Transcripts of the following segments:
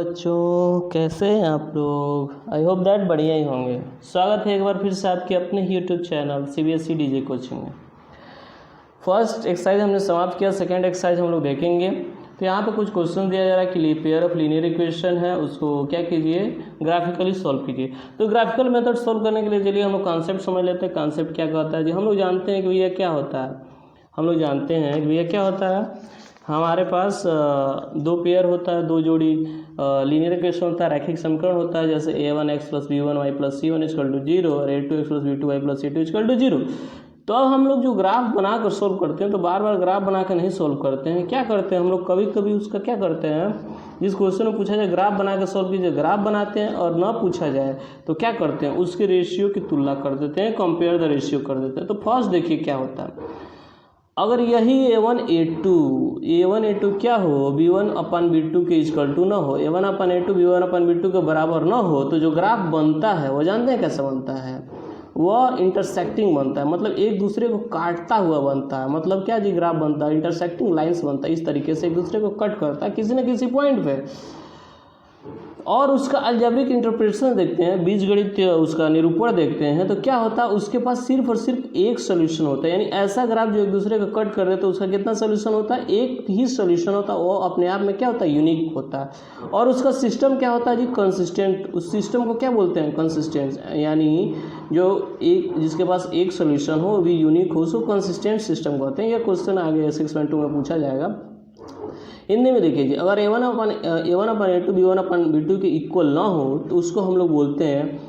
बच्चों, कैसे हैं आप लोग। आई होप दैट बढ़िया ही होंगे। स्वागत है एक बार फिर से आपके अपने YouTube channel CBSE DJ coaching में। फर्स्ट एक्सरसाइज हमने समाप्त किया, सेकेंड एक्सरसाइज हम लोग देखेंगे। तो यहाँ पे कुछ क्वेश्चन दिया जा रहा है कि पेयर ऑफ लीनियर इक्वेशन है, उसको क्या कीजिए, ग्राफिकली सॉल्व कीजिए। तो ग्राफिकल मेथड सॉल्व करने के लिए चलिए हम लोग कॉन्सेप्ट समझ लेते हैं। कॉन्सेप्ट क्या कहता है जी, हम लोग जानते हैं कि भैया क्या होता है। हम लोग जानते हैं कि भैया क्या होता है, हमारे पास दो पेयर होता है, दो जोड़ी लीनियर इक्वेशन होता है, रैखिक समीकरण होता है। जैसे a1x + b1y + c1 = 0 और a2x + b2y + c2 = 0। तो अब हम लोग जो ग्राफ बनाकर सोल्व करते हैं, तो बार बार ग्राफ बनाकर नहीं सोल्व करते हैं। क्या करते हैं हम लोग, कभी कभी उसका क्या करते हैं, जिस क्वेश्चन में पूछा जाए ग्राफ बना के सोल्व कीजिए, ग्राफ बनाते हैं। और ना पूछा जाए तो क्या करते हैं, उसके रेशियो की तुलना कर देते हैं, कंपेयर द रेशियो कर देते हैं। तो फर्स्ट देखिए क्या होता है, अगर यही a1 a2 क्या हो, b1/b2 के इक्वल टू ना हो, a1/a2 b1/b2 के बराबर ना हो, तो जो ग्राफ बनता है वो जानते हैं कैसे बनता है, वह इंटरसेक्टिंग बनता है। मतलब एक दूसरे को काटता हुआ बनता है। मतलब क्या जी, ग्राफ बनता है, इंटरसेक्टिंग लाइंस बनता है। इस तरीके से एक दूसरे को कट करता है किसी न किसी पॉइंट पे। और उसका अलजेब्रिक इंटरप्रिटेशन देखते हैं, बीजगणित उसका निरूपण देखते हैं, तो क्या होता है, उसके पास सिर्फ और सिर्फ एक सोल्यूशन होता है। यानी ऐसा ग्राफ जो एक दूसरे को कट कर दे तो उसका कितना सोल्यूशन होता है, एक ही सोल्यूशन होता है। वो अपने आप में क्या होता है, यूनिक होता है। और उसका सिस्टम क्या होता है जी, कंसिस्टेंट। उस सिस्टम को क्या बोलते हैं, कंसिस्टेंट। यानी जो एक जिसके पास एक सोल्यूशन हो, वो भी यूनिक हो, उसको कंसिस्टेंट सिस्टम कहते हैं। यह क्वेश्चन आगे 6.2 में पूछा जाएगा। हिंदी में देखिए जी, अगर a1/a2 b1/b2 के इक्वल ना हो तो उसको हम लोग बोलते हैं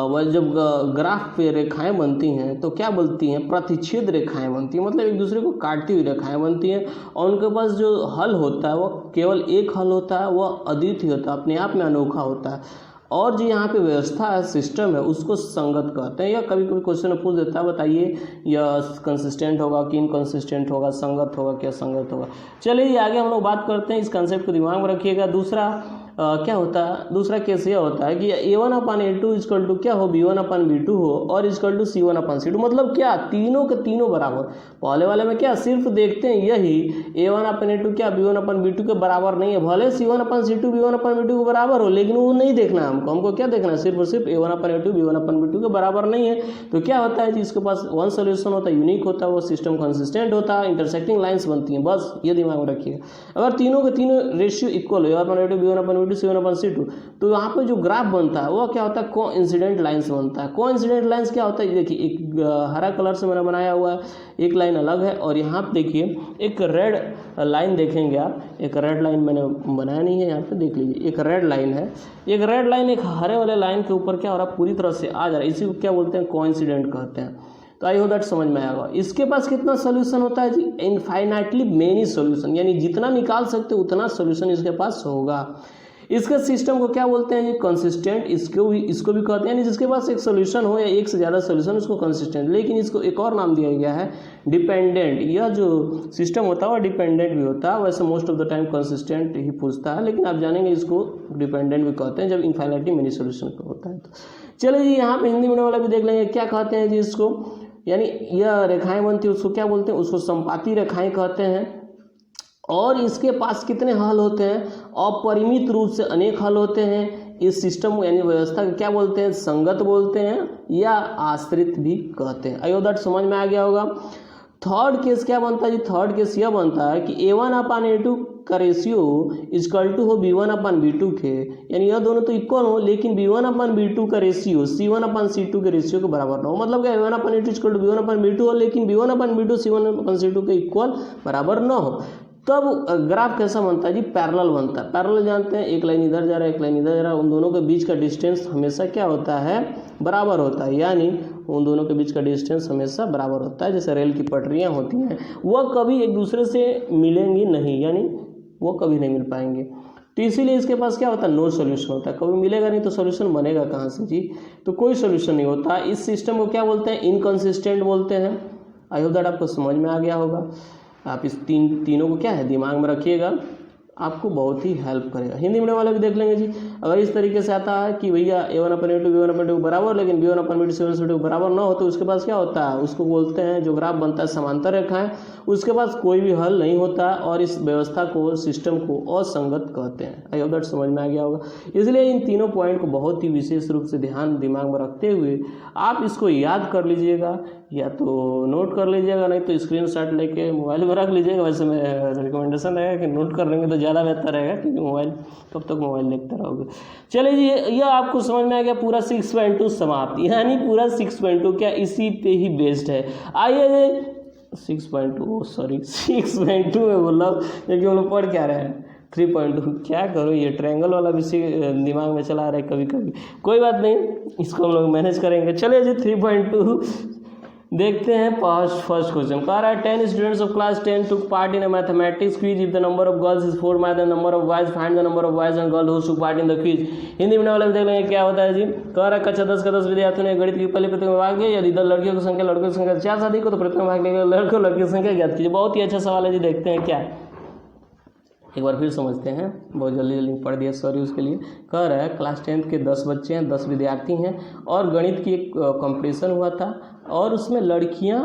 वह जब ग्राफ पे रेखाएं बनती हैं तो क्या बनती हैं, प्रतिच्छेद रेखाएं बनती हैं। मतलब एक दूसरे को काटती हुई रेखाएं बनती हैं। और उनके पास जो हल होता है वह केवल एक हल होता है, वह अद्वितीय होता है, अपने आप में अनोखा होता है। और जो यहाँ पे व्यवस्था है, सिस्टम है, उसको संगत कहते हैं। या कभी कभी क्वेश्चन पूछ देता है, बताइए यह कंसिस्टेंट होगा कि इनकंसिस्टेंट होगा, संगत होगा क्या संगत होगा। चलिए आगे हम लोग बात करते हैं, इस कंसेप्ट को दिमाग में रखिएगा। दूसरा क्या होता है, दूसरा केस यह होता है कि a1/a2 इक्वल टू क्या हो, b1/b2 हो और इक्वल टू c1/c2। मतलब क्या, तीनों के तीनों बराबर। पहले वाले में क्या, सिर्फ देखते हैं यही a1/a2 क्या b1/b2 के बराबर नहीं है। भले c1/c2 b1/b2 के बराबर हो, लेकिन वो नहीं देखना हमको क्या देखना है, सिर्फ और सिर्फ a1/a2 b1/b2 के बराबर नहीं है। तो क्या होता है जी, इसके पास वन सोल्यूशन होता है, यूनिक होता है, वो सिस्टम कंसिस्टेंट होता है, इंटरसेक्टिंग लाइंस बनती हैं। बस ये दिमाग में रखिएगा। अगर तीनों के तीनों रेशियो इक्वल हो, a1/a2 b1/b2 c1/c2, तो यहाँ पे जो ग्राफ बनता है वो क्या होता है, कोइंसिडेंट लाइंस बनता है। कोइंसिडेंट लाइंस क्या होता है, देखिए एक हरा कलर से मैंने बनाया हुआ है, एक लाइन अलग है। और यहाँ पे देखिए एक रेड लाइन देखेंगे आप, एक रेड लाइन मैंने बनाया नहीं है, यहाँ पे देख लीजिए एक रेड लाइन है। एक रेड लाइन एक हरे वाले लाइन के ऊपर क्या हो रहा है, पूरी तरह से आ जा रहा है। इसी को क्या बोलते हैं, कोइंसिडेंट कहते हैं। तो आई होप दैट समझ में आएगा। इसके पास कितना सोल्यूशन होता है जी, इनफाइनाइटली मेनी सोल्यूशन। यानी जितना निकाल सकते उतना सोल्यूशन इसके पास होगा। इसके सिस्टम को क्या बोलते हैं जी, कंसिस्टेंट। इसको भी कहते हैं, यानी जिसके पास एक सोल्यूशन हो या एक से ज़्यादा सोल्यूशन, उसको कंसिस्टेंट। लेकिन इसको एक और नाम दिया गया है, डिपेंडेंट। यह जो सिस्टम होता है वह डिपेंडेंट भी होता है। वैसे most of the time consistent ही पूछता है, लेकिन आप जानेंगे इसको डिपेंडेंट भी कहते हैं जब इनफाइनाइटली मेनी सोल्यूशन का होता है। तो चलिए जी, यहाँ पे हिंदी मीडियम वाला भी देख लेंगे क्या कहते हैं जी इसको। यानी यह रेखाएं बनती है, उसको क्या बोलते हैं, उसको संपाती रेखाएं कहते हैं। और इसके पास कितने हल होते हैं, अपरिमित रूप से अनेक हल होते हैं। इस सिस्टम यानी व्यवस्था को क्या बोलते हैं, संगत बोलते हैं या आश्रित भी कहते हैं। आई होप दैट समझ में आ गया होगा। थर्ड केस क्या बनता है जी, थर्ड केस यह बनता है कि a1/a2 का रेशियो इक्वल टू हो b1/b2 के। यानी यह दोनों तो इक्वल हो, लेकिन b1/b2 का रेशियो c1/c2 के रेशियो के बराबर ना हो। मतलब क्या, a1/a2 इक्वल टू b1/b2 हो, लेकिन b1/b2 c1/c2 के इक्वल बराबर ना हो। तब ग्राफ कैसा बनता है जी, पैरेलल बनता है। पैरेलल जानते हैं, एक लाइन इधर जा रहा है, एक लाइन इधर जा रहा है, उन दोनों के बीच का डिस्टेंस हमेशा क्या होता है, बराबर होता है। यानी उन दोनों के बीच का डिस्टेंस हमेशा बराबर होता है। जैसे रेल की पटरियां होती हैं, वह कभी एक दूसरे से मिलेंगी नहीं, यानी वो कभी नहीं मिल पाएंगे। तो इसीलिए इसके पास क्या होता है, नो सोल्यूशन होता है। कभी मिलेगा नहीं तो सोल्यूशन बनेगा कहाँ से जी, तो कोई सोल्यूशन नहीं होता। इस सिस्टम को क्या बोलते हैं, इनकंसिस्टेंट बोलते हैं। आई होप दैट आपको समझ में आ गया होगा। आप इस तीनों को क्या है, दिमाग में रखिएगा। आपको बहुत ही हेल्प करेगा। हिंदी मीडियम वाले भी देख लेंगे जी। अगर इस तरीके से आता है कि भैया a1/a2 b1/2 बराबर, लेकिन b1/b2 c1/2 बराबर ना हो, तो उसके पास क्या होता है, उसको बोलते हैं जो ग्राफ बनता है समांतर रेखाएं, उसके पास कोई भी हल नहीं होता और इस व्यवस्था को, सिस्टम को असंगत कहते हैं। आई होप दैट समझ में आ गया होगा। इसलिए इन तीनों पॉइंट को बहुत ही विशेष रूप से दिमाग में रखते हुए आप इसको याद कर लीजिएगा, या तो नोट कर लीजिएगा, नहीं तो स्क्रीनशॉट लेके मोबाइल में रख लीजिएगा। वैसे मैं रिकमेंडेशन रहेगा कि नोट कर लेंगे तो ज़्यादा बेहतर रहेगा, क्योंकि मोबाइल कब तक मोबाइल देखते रहोगे। चलिए जी, यह आपको समझ में आ गया पूरा 6.2 समाप्त, यानी पूरा 6.2 क्या इसी पे ही बेस्ड है। आइए 6.2 में बोल रहा हूँ, क्योंकि हम लोग पढ़ क्या रहे हैं 3.2। क्या करो, ये ट्रायंगल वाला भी दिमाग में चला रहा है कभी कभी, कोई बात नहीं, इसको हम लोग मैनेज करेंगे। चलिए जी 3.2 देखते हैं। फर्स्ट क्वेश्चन कह रहा है 10 students of class 10 took part in a mathematics quiz. If the number of girls is 4 more than the number of boys, find the number of boys and girls who took part in the quiz. Hindi में वाले देख लेंगे क्या होता है जी। कह रहा है कक्षा 10 का 10 विद्यार्थियों ने गणित की पहली प्रतियोगिता में भाग लिया। यदि 10 लड़कियों की संख्या लड़कों की संख्या 4 से अधिक हो तो प्रतियोगिता में भाग लेगा लड़कों लड़कियों की संख्या ज्ञात कीजिए। बहुत ही अच्छा सवाल है जी, देखते हैं क्या है, एक बार फिर समझते हैं। बहुत जल्दी पढ़ दिया, सॉरी उसके लिए। कह रहा है क्लास 10 के 10 बच्चे हैं, 10 विद्यार्थी हैं, और गणित की एक कंपटीशन हुआ था, और उसमें लड़कियां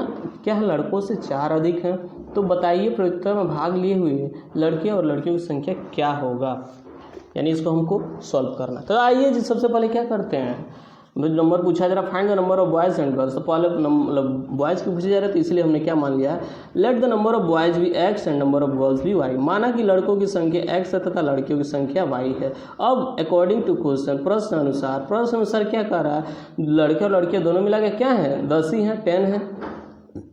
क्या है, लड़कों से 4 अधिक हैं। तो बताइए प्रतियोगिता में भाग लिए हुए लड़के और लड़कियों की संख्या क्या होगा, यानी इसको हमको सॉल्व करना। तो आइए जी, सबसे पहले क्या करते हैं, नंबर पूछा जा रहा, find the number of boys and girls. तो पहले बॉयज़ की पूछे जा रहे, तो इसलिए हमने क्या मान लिया, let the number of boys भी x and number of girls भी y। माना कि लड़कों की संख्या x है तथा लड़कियों की संख्या y है। अब अकॉर्डिंग टू क्वेश्चन, प्रश्न अनुसार क्या कर रहा है, लड़के और लड़कियां दोनों मिला के क्या है, 10 ही है, 10 है।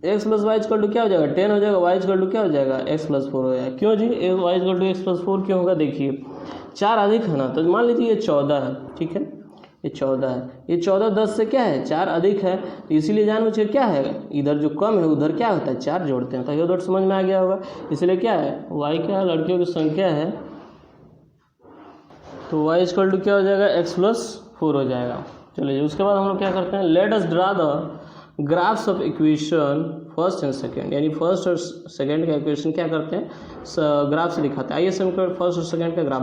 x plus y equal to क्या हो जाएगा, 10 हो जाएगा, y इक्वल टू क्या हो जाएगा, x प्लस 4 हो जाएगा। क्यों जी, y equal to x plus 4 क्यों होगा, देखिए 4 अधिक है ना, तो मान लीजिए ये 14 है, ठीक है, ये 14 है, ये 14 10 से क्या है, 4 अधिक है, तो इसीलिए जानबूझ के क्या है, इधर जो कम है उधर क्या होता है, 4 जोड़ते हैं। तो ये उधर समझ में आ गया होगा। इसलिए क्या है, y क्या है, लड़कियों की संख्या है, तो y इक्वल टू क्या हो जाएगा, x प्लस 4 हो जाएगा। चलिए उसके बाद हम लोग क्या करते हैं, let us draw the graphs of equation first and second, यानी फर्स्ट और सेकेंड का इक्वेशन क्या करते हैं, ग्राफ से दिखाते हैं। आइए समीकरण फर्स्ट और सेकेंड का ग्राफ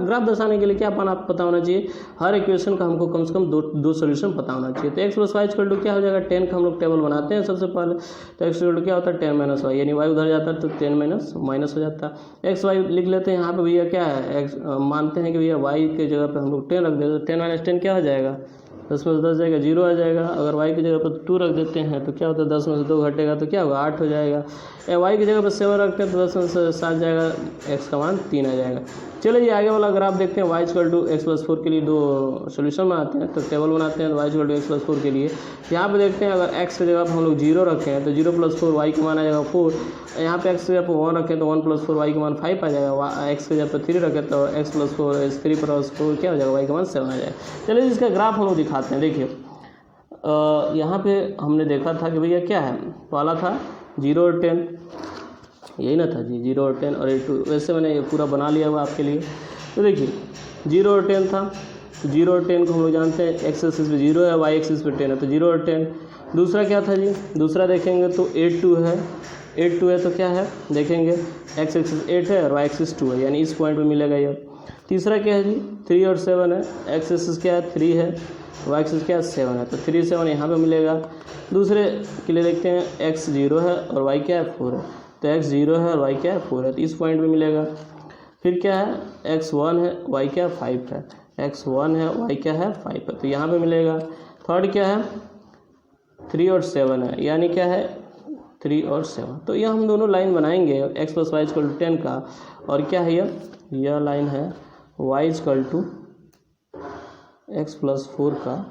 ग्राफ दर्शाने के लिए क्या पता होना चाहिए, हर इक्वेशन का हमको कम से कम दो सोल्यूशन पता होना चाहिए। तो x plus y equal to क्या हो जाएगा, 10 का हम लोग टेबल बनाते हैं सबसे पहले। तो x इक्वल टू क्या होता है, 10 माइनस वाई, यानी y उधर जाता है तो 10 माइनस हो जाता है। x y लिख लेते हैं यहाँ पे, भैया क्या है, x मानते हैं कि भैया y के जगह पर हम लोग 10 रख देते हैं, 10 माइनस 10 क्या हो जाएगा, 10 में से 10 जाएगा 0 आ जाएगा। अगर y की जगह पर 2 रख देते हैं तो क्या होता है, 10 में से 2 घटेगा तो क्या होगा, 8 हो जाएगा। y की जगह पर 7 रखते हैं तो 10 में से 7 जाएगा, x का मान 3 आ जाएगा। चलिए ये आगे वाला ग्राफ देखते हैं। y equal to x plus 4 के लिए 2 सोल्यूशन बनाते हैं, तो टेबल बनाते हैं। y equal to x plus 4 के लिए यहाँ पे देखते हैं, अगर x की जगह पर हम लोग 0 रखें हैं तो 0 प्लस 4 y का मान आ जाएगा 4। यहाँ पे x की जगह पर 1 रखें तो 1 प्लस 4 y का मान 5 आ जाएगा। x की जगह पर 3 रखें तो x प्लस 4 3 प्लस 4 क्या हो जाएगा, y का मान 7 आ जाएगा। चलिए इसका ग्राफ हम लोग दिखाते हैं। देखिए यहाँ पे हमने देखा था कि भैया क्या है, पहला था 0 और 10, यही ना था जी, 0 और 10 और 2। वैसे मैंने ये पूरा बना लिया हुआ आपके लिए। तो देखिए 0 और 10 था, तो 0 और 10 को हम लोग जानते हैं, x एक्सिस पे 0 है, y एक्सिस पे 10 है, तो 0 और 10। दूसरा क्या था जी, दूसरा देखेंगे तो 8 2 है, 8 2 है तो क्या है, देखेंगे x एक्सिस 8 है और y एक्सिस 2 है, यानी इस पॉइंट पे मिलेगा ये। तीसरा क्या है जी, 3 और 7 है, x एक्सिस क्या है 3 है, y एक्सिस क्या है 7 है, तो 3 7 यहाँ पे मिलेगा। दूसरे के लिए देखते हैं, x 0 है और y क्या है 4 है, तो x 0 है और y क्या है 4 है, तो इस पॉइंट पे मिलेगा। फिर क्या है, x 1 है, y क्या है 5 है, x 1 है, y क्या है 5 है, तो यहाँ पे मिलेगा। थर्ड क्या है, 3 और 7 है, यानी क्या है 3 और 7। तो यह हम दोनों लाइन बनाएंगे x plus y equal to 10 का, और क्या है यह लाइन है y equal to x plus 4 का।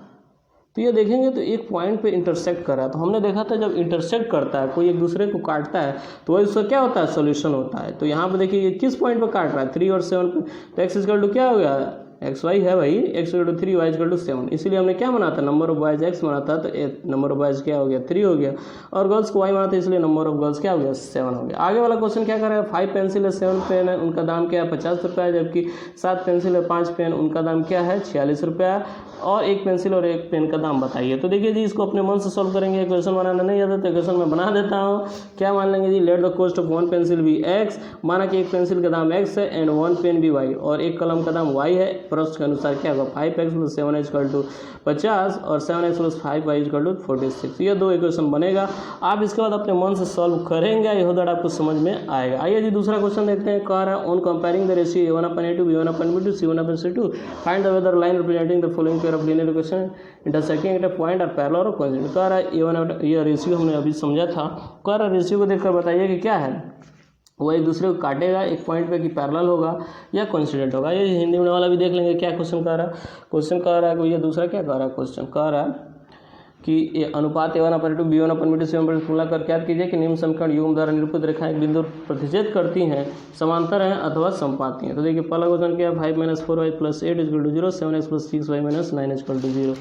तो ये देखेंगे तो एक पॉइंट पे इंटरसेक्ट कर रहा है। तो हमने देखा था जब इंटरसेक्ट करता है, कोई एक दूसरे को काटता है, तो वही उसका क्या होता है, सॉल्यूशन होता है। तो यहाँ पे देखिए ये किस पॉइंट पे काट रहा है, 3 और 7 पे, तो x इक्वल टू क्या हो गया, एक्स वाई है भाई, x equal to 3 y equal to 7, इसीलिए हमने क्या बना था, नंबर ऑफ बॉयज एक्स बना था, तो नंबर ऑफ बॉयज क्या हो गया 3 हो गया, और गर्ल्स को वाई बना था, इसलिए नंबर ऑफ गर्ल्स क्या हो गया 7 हो गया। आगे वाला क्वेश्चन क्या कर रहा है, 5 पेंसिल है 7 पेन है, उनका दाम क्या है 50 रुपया है, जबकि 7 पेंसिल है 5 पेन, उनका दाम क्या है 46 रुपया, और एक पेंसिल और एक पेन का दाम बताइए। तो देखिए जी, इसको अपने मन से सॉल्व करेंगे, क्वेश्चन बनाना नहीं आता तो क्वेश्चन मैं बना देता हूँ। क्या मान लेंगे जी, let the cost of 1 pencil be x, माना कि एक पेंसिल का दाम x है एंड 1 पेन भी y, और एक कलम का दाम y है, प्रश्न के अनुसार क्या होगा 5x + 7 इक्वल टू 50 और 7x + 5y इक्वल टू 46। ये दो इक्वेशन बनेगा, आप इसके बाद अपने मन से सॉल्व करेंगे, आई होप दैट आपको समझ में आएगा। आइए जी दूसरा क्वेश्चन देखते हैं। कह रहा है on comparing the ratio a1/a2 b1/b2 c1/c2 find the whether line representing the following pair of linear equation intersecting at a point are parallel और कोइंसिडेंट। कह रहा है a1, ये रेशियो हमने अभी समझा था। कह रहा है रेशियो को देखकर बताइए कि क्या है, वो एक दूसरे को काटेगा एक पॉइंट पे कि पैरेलल होगा या कोइंसिडेंट होगा। ये हिंदी में वाला भी देख लेंगे क्या क्वेश्चन कह रहा है। क्वेश्चन कह रहा है कि ये दूसरा क्या कह रहा है, क्वेश्चन कह रहा है कि ये अनुपात a1/2 b1/b2 c1/c2 तुलना कर क्या कीजिए कि निम्न समीकरण युग्म द्वारा निरूपित रेखाएं एक बिंदु प्रतिच्छेद करती हैं, समांतर हैं अथवा समपाती हैं। तो देखिए पहला क्वेश्चन क्या है, 5 - 4y + 8 equal to 0, 7x + 6y - 9 equal to 0।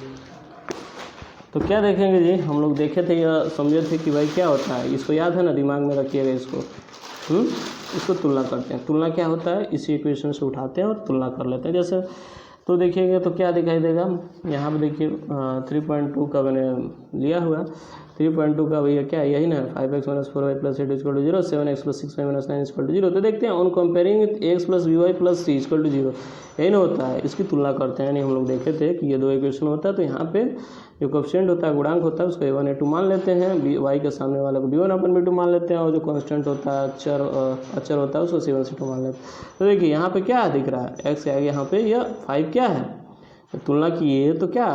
तो क्या देखेंगे जी, हम लोग देखे थे या समझे थे कि भाई क्या होता है, इसको याद है ना, दिमाग में रखिएगा इसको। इसको तुलना करते हैं। तुलना क्या होता है, इसी इक्वेशन से उठाते हैं और तुलना कर लेते हैं। जैसे तो देखिएगा तो क्या दिखाई देगा, यहाँ पे देखिए 3.2 का मैंने लिया हुआ, 3.2 का भैया क्या है, यही ना 5x - 4y + 8 equal to 0, 7x + 6y - 9 equal to 0। तो देखते हैं on comparing x + by + c equal to 0, यही ना होता है, इसकी तुलना करते हैं। यानी हम लोग देखे थे कि ये दो इक्वेशन होता है, तो यहाँ पे जो कोएफिशिएंट होता है, गुणांक होता है, उसको a1 a2 मान लेते हैं, y के सामने वाले को b1/b2 मान लेते हैं, और जो कांस्टेंट होता है अचर होता है उसको c1 c2 मान लेते हैं। तो देखिए यहाँ पे क्या दिख रहा है, x के आगे यहाँ पे यह 5 क्या है, तो तुलना किए तो क्या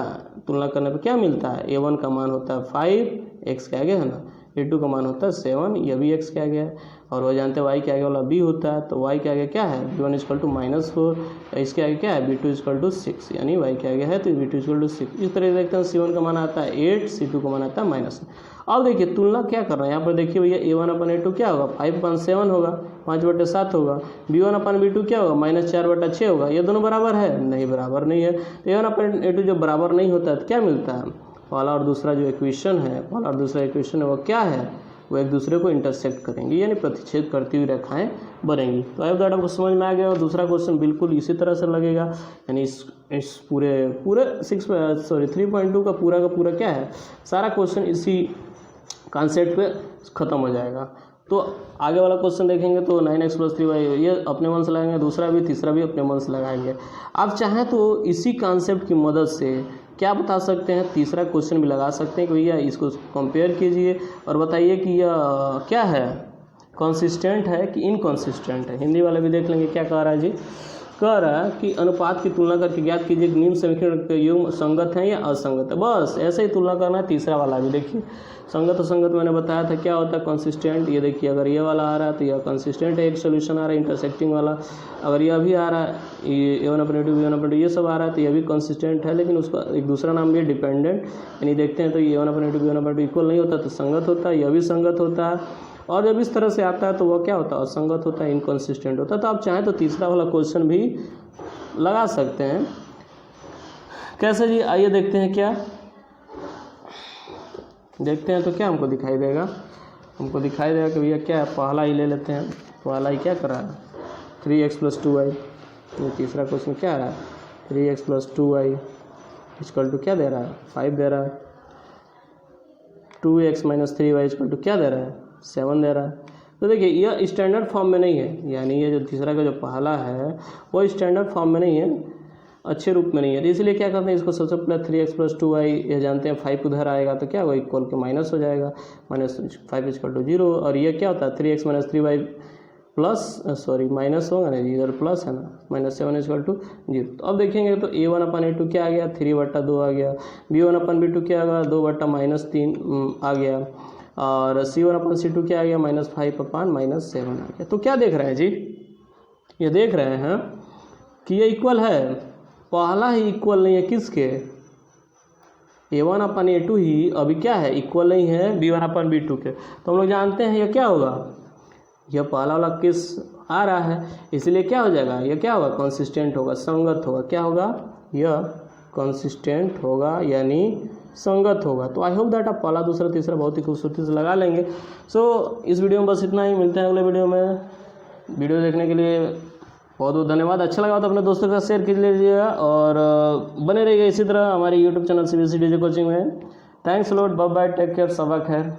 तुलना करने पे क्या मिलता है, a1 का मान होता है 5, x के आगे है ना, a2 का मान होता है 7, यह भी x के आगे है, और वो जानते हैं y के आगे वाला b होता है, तो y के आगे क्या है b1 = -4, इसके आगे क्या है b2 = 6, यानी y के आगे है तो b2 = 6। इस तरह से देखते हैं c1 का मान आता है 8, c2 का मान आता है -9। अब देखिए तुलना क्या कर रहे हैं यहाँ पर, देखिए भैया a1/a2 क्या होगा 5/7 होगा, 5/7 होगा, b1/b2 क्या होगा -4/6 होगा। ये दोनों बराबर है नहीं, बराबर नहीं है। तो a1/a2 जब बराबर नहीं होता है तो क्या मिलता है, पहला और दूसरा जो इक्वेशन है, पहला और दूसरा इक्वेशन है वो क्या है, वो एक दूसरे को इंटरसेक्ट करेंगे, यानी प्रतिच्छेद करती हुई रेखाएं बनेंगी। तो आई होप दैट आपको समझ में आ गया। और दूसरा क्वेश्चन बिल्कुल इसी तरह से लगेगा, यानी इस पूरे 3.2 का पूरा क्या है, सारा क्वेश्चन इसी कॉन्सेप्ट पे ख़त्म हो जाएगा। तो आगे वाला क्वेश्चन देखेंगे तो 9x + 3y ये अपने मन से लगाएंगे, दूसरा भी तीसरा भी अपने मन से लगाएंगे। आप चाहें तो इसी कॉन्सेप्ट की मदद से क्या बता सकते हैं, तीसरा क्वेश्चन भी लगा सकते हैं कि भैया इसको कंपेयर कीजिए और बताइए कि यह क्या है, कंसिस्टेंट है कि इनकंसिस्टेंट है। हिंदी वाले भी देख लेंगे क्या कह रहा है जी, कह रहा है कि अनुपात की तुलना करके ज्ञात कीजिए कि निम्न समीकरण के युग्म संगत है या असंगत है। बस ऐसे ही तुलना करना है। तीसरा वाला भी देखिए, संगत असंगत मैंने बताया था क्या होता है, कंसिस्टेंट। ये देखिए अगर ये वाला आ रहा है तो यह कंसिस्टेंट है, एक सोल्यूशन आ रहा है इंटरसेक्टिंग वाला। अगर यह भी आ रहा है, ये a1/2 b1/2 ये सब आ रहा है तो यह भी कंसिस्टेंट है, लेकिन उसका एक दूसरा नाम भी है डिपेंडेंट। यानी देखते हैं तो ये a1/2 b1/2 इक्वल नहीं होता तो संगत होता है, यह भी संगत होता है। और जब इस तरह से आता है तो वह क्या होता है, असंगत होता है, इनकंसिस्टेंट होता है। तो आप चाहें तो तीसरा वाला क्वेश्चन भी लगा सकते हैं। कैसे जी, आइए देखते हैं क्या देखते हैं तो क्या हमको दिखाई देगा, हमको दिखाई देगा कि भैया क्या है, पहला ही ले लेते हैं। पहला ही क्या कर रहा है 3x + 2y। ये तीसरा क्वेश्चन क्या आ रहा है 3x + 2y इक्वल टू क्या दे रहा है 5 दे रहा है, 2x - 3y इक्वल टू क्या दे रहा है 7 दे रहा है। तो देखिए यह स्टैंडर्ड फॉर्म में नहीं है, यानी ये जो तीसरा का जो पहला है वो स्टैंडर्ड फॉर्म में नहीं है, अच्छे रूप में नहीं है। तो इसलिए क्या करते हैं, इसको सबसे पहले 3x + 2y ये जानते हैं 5 उधर आएगा तो क्या होगा इक्वल के माइनस हो जाएगा, -5 = 0। और ये क्या होता है 3x - 3y माइनस होगा ना, इधर प्लस है ना, -7 = 0। तो अब देखेंगे तो a1/a2 क्या आ गया 3/2 आ गया, b1/b2 क्या आ गया 2/-3 आ गया, और c1/c2 क्या आ गया -5/-7 आ गया। तो क्या देख रहे हैं जी, ये देख रहे हैं कि ये इक्वल है, पहला ही इक्वल नहीं है किसके, a1/a2 ही अभी क्या है इक्वल नहीं है b1/b2 के। तो हम लोग जानते हैं ये क्या होगा, यह पहला वाला केस आ रहा है, इसलिए क्या हो जाएगा, यह क्या होगा, कंसिस्टेंट होगा, संगत होगा। क्या होगा, यह कंसिस्टेंट होगा यानी संगत होगा। तो आई होप दैट आप पहला दूसरा तीसरा बहुत ही खूबसूरती से लगा लेंगे। सो इस वीडियो में बस इतना ही, मिलते हैं अगले वीडियो में। वीडियो देखने के लिए बहुत बहुत धन्यवाद। अच्छा लगा तो अपने दोस्तों के साथ शेयर कर लीजिएगा और बने रहिएगा इसी तरह हमारे YouTube channel CBSE DJ coaching में। Thanks lot, bye bye, take care, सबा खैर।